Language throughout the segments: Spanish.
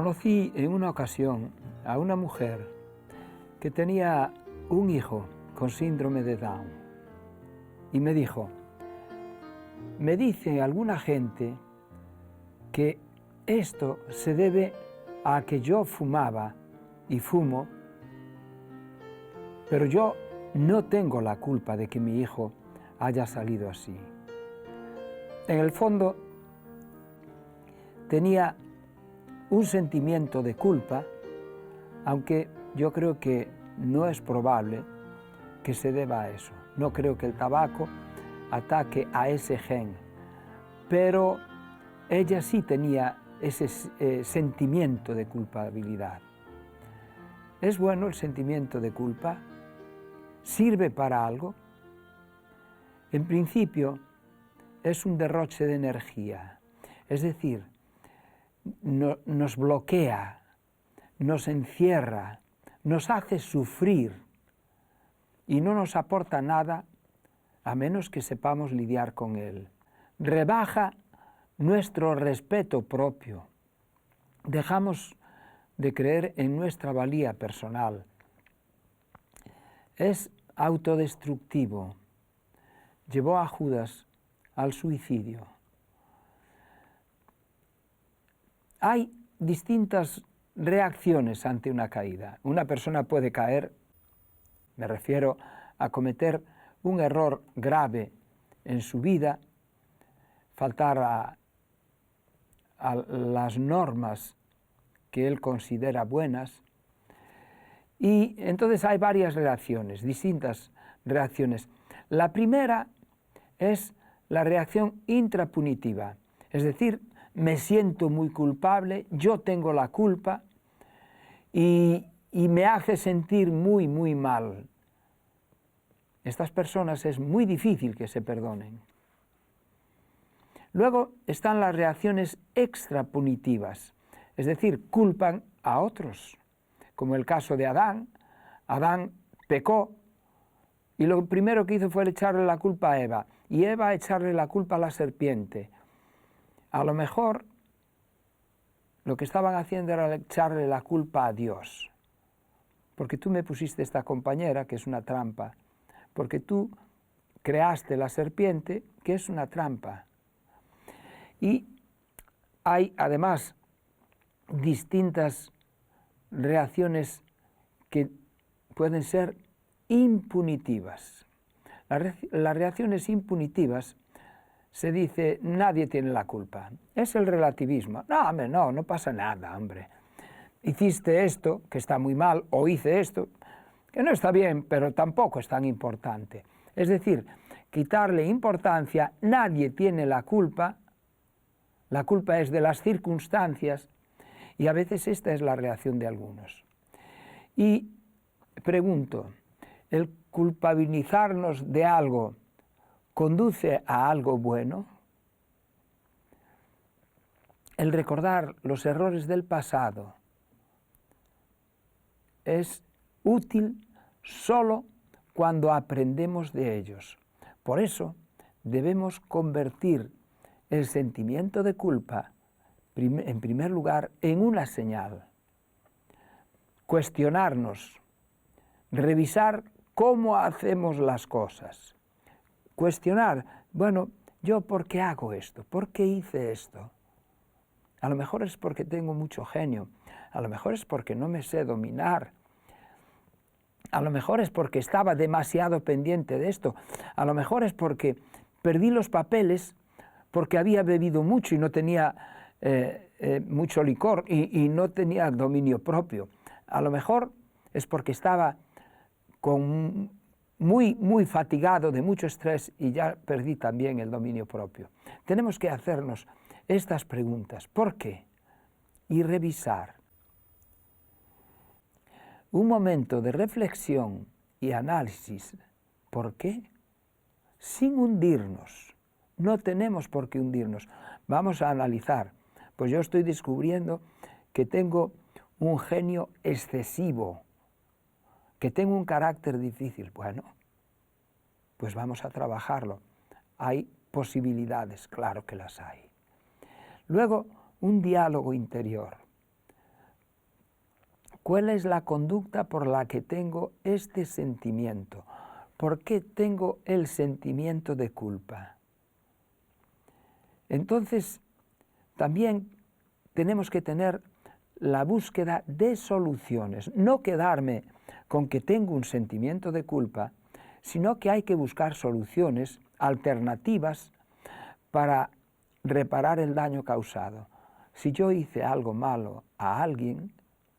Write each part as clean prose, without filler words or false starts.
Conocí en una ocasión a una mujer que tenía un hijo con síndrome de Down y me dijo, me dice alguna gente que esto se debe a que yo fumaba y fumo, pero yo no tengo la culpa de que mi hijo haya salido así. En el fondo tenía un sentimiento de culpa, aunque yo creo que no es probable que se deba a eso. No creo que el tabaco ataque a ese gen, pero ella sí tenía ese sentimiento de culpabilidad. ¿Es bueno el sentimiento de culpa? ¿Sirve para algo? En principio, es un derroche de energía, es decir, nos bloquea, nos encierra, nos hace sufrir y no nos aporta nada a menos que sepamos lidiar con él. Rebaja nuestro respeto propio. Dejamos de creer en nuestra valía personal. Es autodestructivo. Llevó a Judas al suicidio. Hay distintas reacciones ante una caída. Una persona puede caer, me refiero a cometer un error grave en su vida, faltar a las normas que él considera buenas, y entonces hay varias reacciones, distintas reacciones. La primera es la reacción intrapunitiva, es decir, me siento muy culpable, yo tengo la culpa y me hace sentir muy, muy mal. Estas personas es muy difícil que se perdonen. Luego están las reacciones extrapunitivas, es decir, culpan a otros, como el caso de Adán. Adán pecó y lo primero que hizo fue echarle la culpa a Eva, y Eva echarle la culpa a la serpiente. A lo mejor lo que estaban haciendo era echarle la culpa a Dios, porque tú me pusiste esta compañera, que es una trampa, porque tú creaste la serpiente, que es una trampa. Y hay además distintas reacciones que pueden ser impunitivas. Las reacciones impunitivas se dice, nadie tiene la culpa. Es el relativismo. No, hombre, no pasa nada, hombre. Hiciste esto, que está muy mal, o hice esto, que no está bien, pero tampoco es tan importante. Es decir, quitarle importancia, nadie tiene la culpa es de las circunstancias, y a veces esta es la reacción de algunos. Y pregunto, ¿el culpabilizarnos de algo conduce a algo bueno? El recordar los errores del pasado es útil solo cuando aprendemos de ellos. Por eso debemos convertir el sentimiento de culpa, en primer lugar, en una señal. Cuestionarnos, revisar cómo hacemos las cosas. Cuestionar, bueno, ¿yo por qué hago esto? ¿Por qué hice esto? A lo mejor es porque tengo mucho genio, a lo mejor es porque no me sé dominar, a lo mejor es porque estaba demasiado pendiente de esto, a lo mejor es porque perdí los papeles porque había bebido mucho y no tenía mucho licor y no tenía dominio propio. A lo mejor es porque estaba muy fatigado de mucho estrés y ya perdí también el dominio propio. Tenemos que hacernos estas preguntas. ¿Por qué? Y revisar. Un momento de reflexión y análisis. ¿Por qué? Sin hundirnos. No tenemos por qué hundirnos. Vamos a analizar. Pues yo estoy descubriendo que tengo un genio excesivo, que tengo un carácter difícil. Bueno, pues vamos a trabajarlo. Hay posibilidades, claro que las hay. Luego, un diálogo interior. ¿Cuál es la conducta por la que tengo este sentimiento? ¿Por qué tengo el sentimiento de culpa? Entonces, también tenemos que tener la búsqueda de soluciones, no quedarme con que tengo un sentimiento de culpa, sino que hay que buscar soluciones alternativas para reparar el daño causado. Si yo hice algo malo a alguien,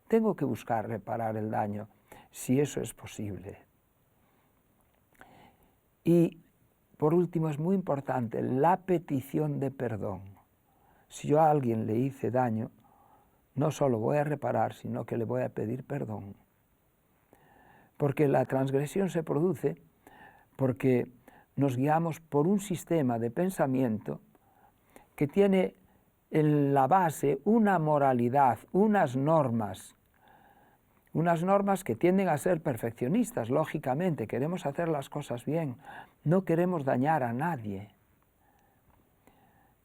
tengo que buscar reparar el daño, si eso es posible. Y por último, es muy importante la petición de perdón. Si yo a alguien le hice daño, no solo voy a reparar, sino que le voy a pedir perdón. Porque la transgresión se produce porque nos guiamos por un sistema de pensamiento que tiene en la base una moralidad, unas normas que tienden a ser perfeccionistas, lógicamente, queremos hacer las cosas bien, no queremos dañar a nadie.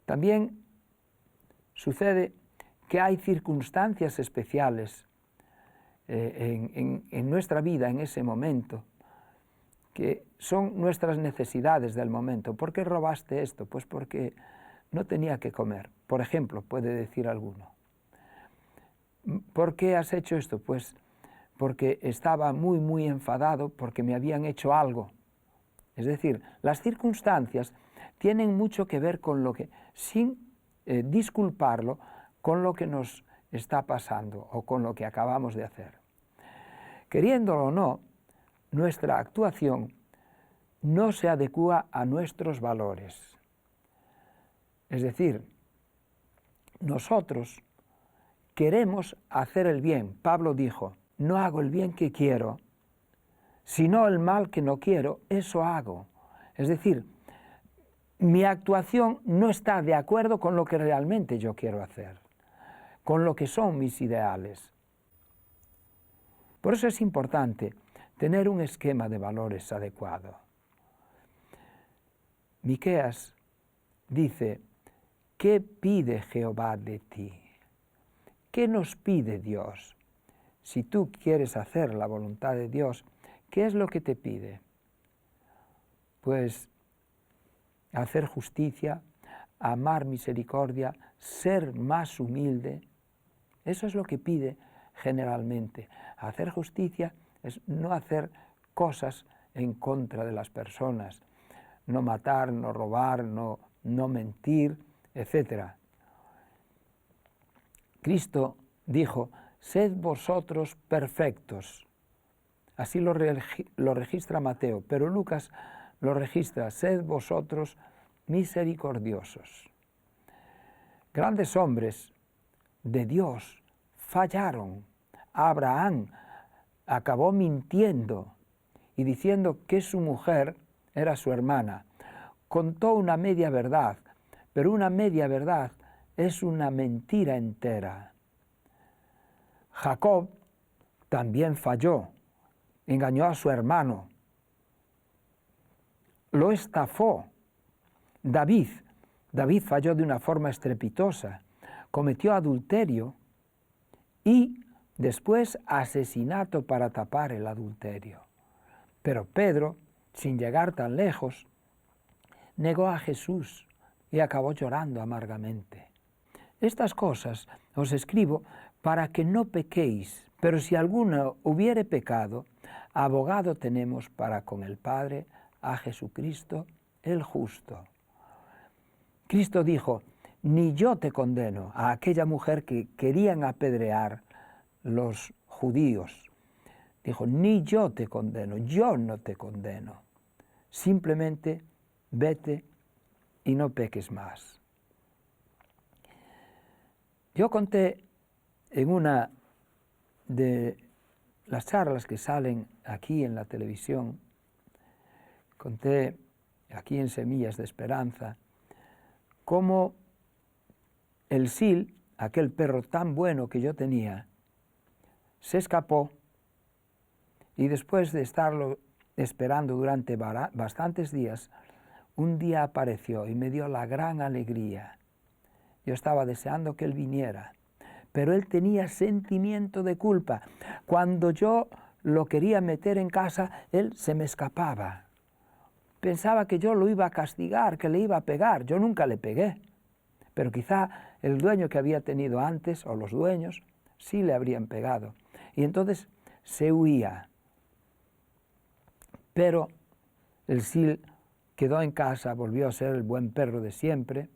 También sucede que hay circunstancias especiales en nuestra vida en ese momento, que son nuestras necesidades del momento. ¿Por qué robaste esto? Pues porque no tenía que comer, por ejemplo, puede decir alguno. ¿Por qué has hecho esto? Pues porque estaba muy enfadado porque me habían hecho algo. Es decir, las circunstancias tienen mucho que ver con lo que, sin disculparlo, con lo que nos está pasando o con lo que acabamos de hacer. Queriéndolo o no, nuestra actuación no se adecúa a nuestros valores. Es decir, nosotros queremos hacer el bien. Pablo dijo, no hago el bien que quiero, sino el mal que no quiero, eso hago. Es decir, mi actuación no está de acuerdo con lo que realmente yo quiero hacer, con lo que son mis ideales. Por eso es importante tener un esquema de valores adecuado. Miqueas dice, ¿qué pide Jehová de ti? ¿Qué nos pide Dios? Si tú quieres hacer la voluntad de Dios, ¿qué es lo que te pide? Pues hacer justicia, amar misericordia, ser más humilde. Eso es lo que pide generalmente. Hacer justicia es no hacer cosas en contra de las personas, no matar, no robar, no mentir, etc. Cristo dijo, sed vosotros perfectos. Así lo registra Mateo, pero Lucas lo registra, sed vosotros misericordiosos. Grandes hombres de Dios fallaron. Abraham acabó mintiendo y diciendo que su mujer era su hermana. Contó una media verdad, pero una media verdad es una mentira entera. Jacob también falló, engañó a su hermano, lo estafó. David falló de una forma estrepitosa, cometió adulterio y después asesinato para tapar el adulterio. Pero Pedro, sin llegar tan lejos, negó a Jesús y acabó llorando amargamente. Estas cosas os escribo para que no pequéis, pero si alguno hubiere pecado, abogado tenemos para con el Padre, a Jesucristo el justo. Cristo dijo, ni yo te condeno, a aquella mujer que querían apedrear los judíos. Dijo, ni yo te condeno, yo no te condeno. Simplemente vete y no peques más. Yo conté en una de las charlas que salen aquí en la televisión, conté aquí en Semillas de Esperanza, cómo el Sil, aquel perro tan bueno que yo tenía, se escapó y después de estarlo esperando durante bastantes días, un día apareció y me dio la gran alegría. Yo estaba deseando que él viniera, pero él tenía sentimiento de culpa. Cuando yo lo quería meter en casa, él se me escapaba. Pensaba que yo lo iba a castigar, que le iba a pegar. Yo nunca le pegué, pero quizá el dueño que había tenido antes, o los dueños, sí le habrían pegado. Y entonces se huía. Pero el Sil quedó en casa, volvió a ser el buen perro de siempre.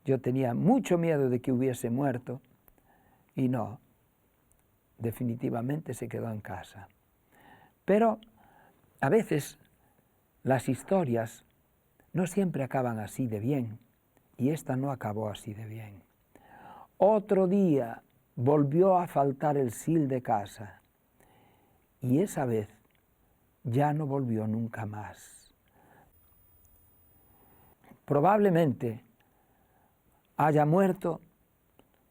Yo tenía mucho miedo de que hubiese muerto y no, definitivamente se quedó en casa. Pero a veces las historias no siempre acaban así de bien, y esta no acabó así de bien. Otro día volvió a faltar el Sil de casa, y esa vez ya no volvió nunca más. Probablemente haya muerto,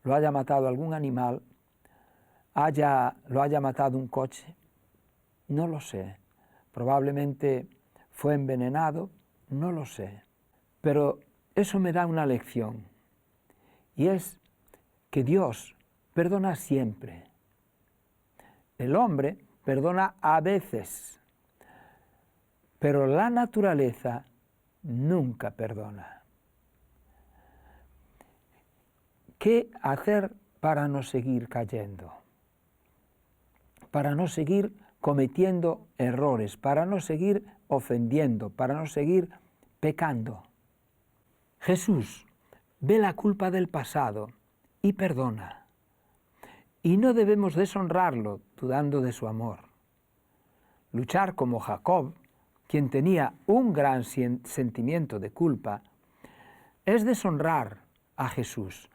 lo haya matado algún animal, lo haya matado un coche, no lo sé. Probablemente fue envenenado, no lo sé. Pero eso me da una lección, y es que Dios perdona siempre. El hombre perdona a veces, pero la naturaleza nunca perdona. ¿Qué hacer para no seguir cayendo? Para no seguir cometiendo errores, para no seguir ofendiendo, para no seguir pecando. Jesús ve la culpa del pasado y perdona. Y no debemos deshonrarlo dudando de su amor. Luchar como Jacob, quien tenía un gran sentimiento de culpa, es deshonrar a Jesús.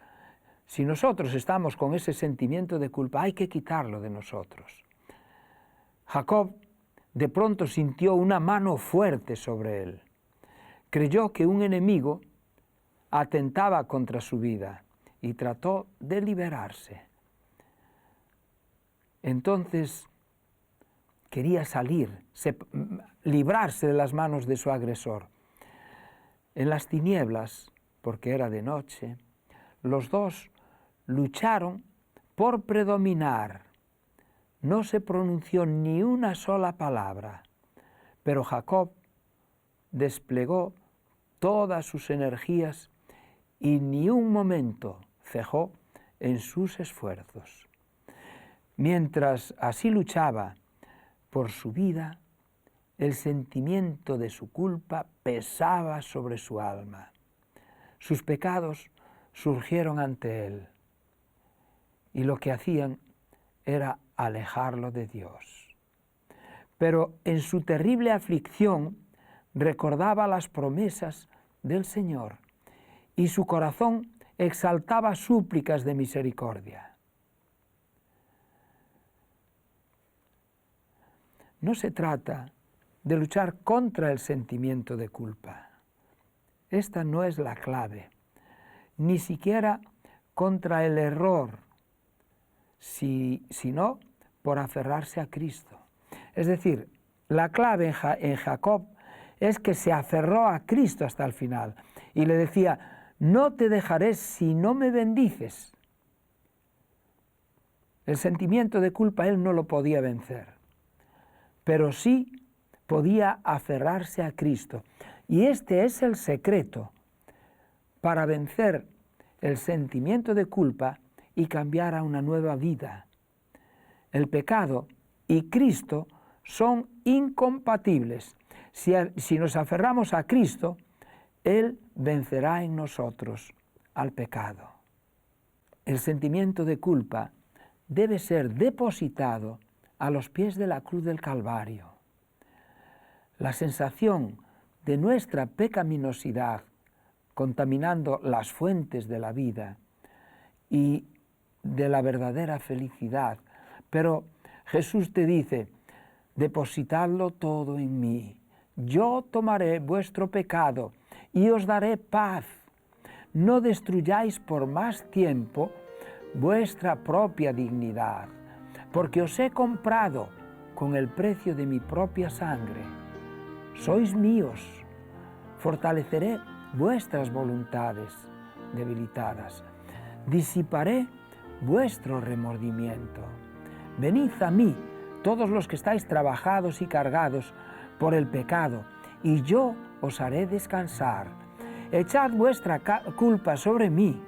Si nosotros estamos con ese sentimiento de culpa, hay que quitarlo de nosotros. Jacob de pronto sintió una mano fuerte sobre él. Creyó que un enemigo atentaba contra su vida y trató de liberarse. Entonces quería librarse de las manos de su agresor. En las tinieblas, porque era de noche, los dos lucharon por predominar. No se pronunció ni una sola palabra, pero Jacob desplegó todas sus energías y ni un momento cejó en sus esfuerzos. Mientras así luchaba por su vida, el sentimiento de su culpa pesaba sobre su alma. Sus pecados surgieron ante él y lo que hacían era alejarlo de Dios. Pero en su terrible aflicción recordaba las promesas del Señor y su corazón exaltaba súplicas de misericordia. No se trata de luchar contra el sentimiento de culpa. Esta no es la clave, ni siquiera contra el error, sino por aferrarse a Cristo. Es decir, la clave en Jacob es que se aferró a Cristo hasta el final y le decía: no te dejaré si no me bendices. El sentimiento de culpa él no lo podía vencer, pero sí podía aferrarse a Cristo. Y este es el secreto para vencer el sentimiento de culpa y cambiar a una nueva vida. El pecado y Cristo son incompatibles. Si nos aferramos a Cristo, Él vencerá en nosotros al pecado. El sentimiento de culpa debe ser depositado a los pies de la cruz del Calvario. La sensación de nuestra pecaminosidad contaminando las fuentes de la vida y de la verdadera felicidad. Pero Jesús te dice: depositadlo todo en mí. Yo tomaré vuestro pecado y os daré paz. No destruyáis por más tiempo vuestra propia dignidad, porque os he comprado con el precio de mi propia sangre. Sois míos. Fortaleceré vuestras voluntades debilitadas. Disiparé vuestro remordimiento. Venid a mí, todos los que estáis trabajados y cargados por el pecado, y yo os haré descansar. Echad vuestra culpa sobre mí,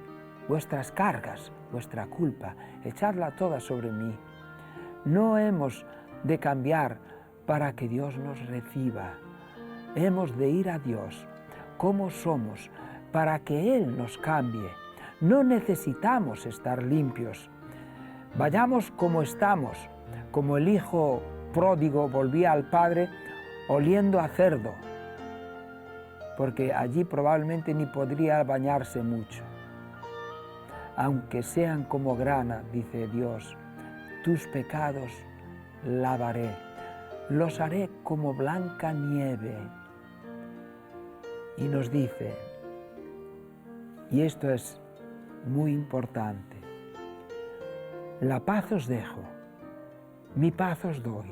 vuestras cargas, vuestra culpa, echadla toda sobre mí. No hemos de cambiar para que Dios nos reciba. Hemos de ir a Dios como somos para que Él nos cambie. No necesitamos estar limpios. Vayamos como estamos, como el hijo pródigo volvía al padre oliendo a cerdo, porque allí probablemente ni podría bañarse mucho. Aunque sean como grana, dice Dios, tus pecados lavaré, los haré como blanca nieve. Y nos dice, y esto es muy importante, la paz os dejo, mi paz os doy.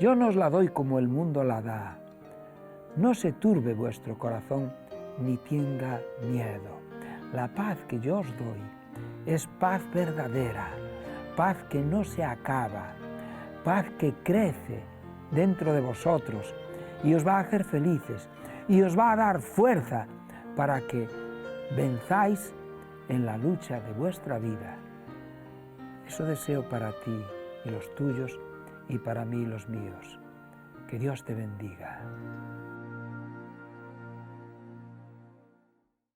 Yo no os la doy como el mundo la da. No se turbe vuestro corazón ni tenga miedo. La paz que yo os doy es paz verdadera, paz que no se acaba, paz que crece dentro de vosotros y os va a hacer felices y os va a dar fuerza para que venzáis en la lucha de vuestra vida. Eso deseo para ti y los tuyos y para mí y los míos. Que Dios te bendiga.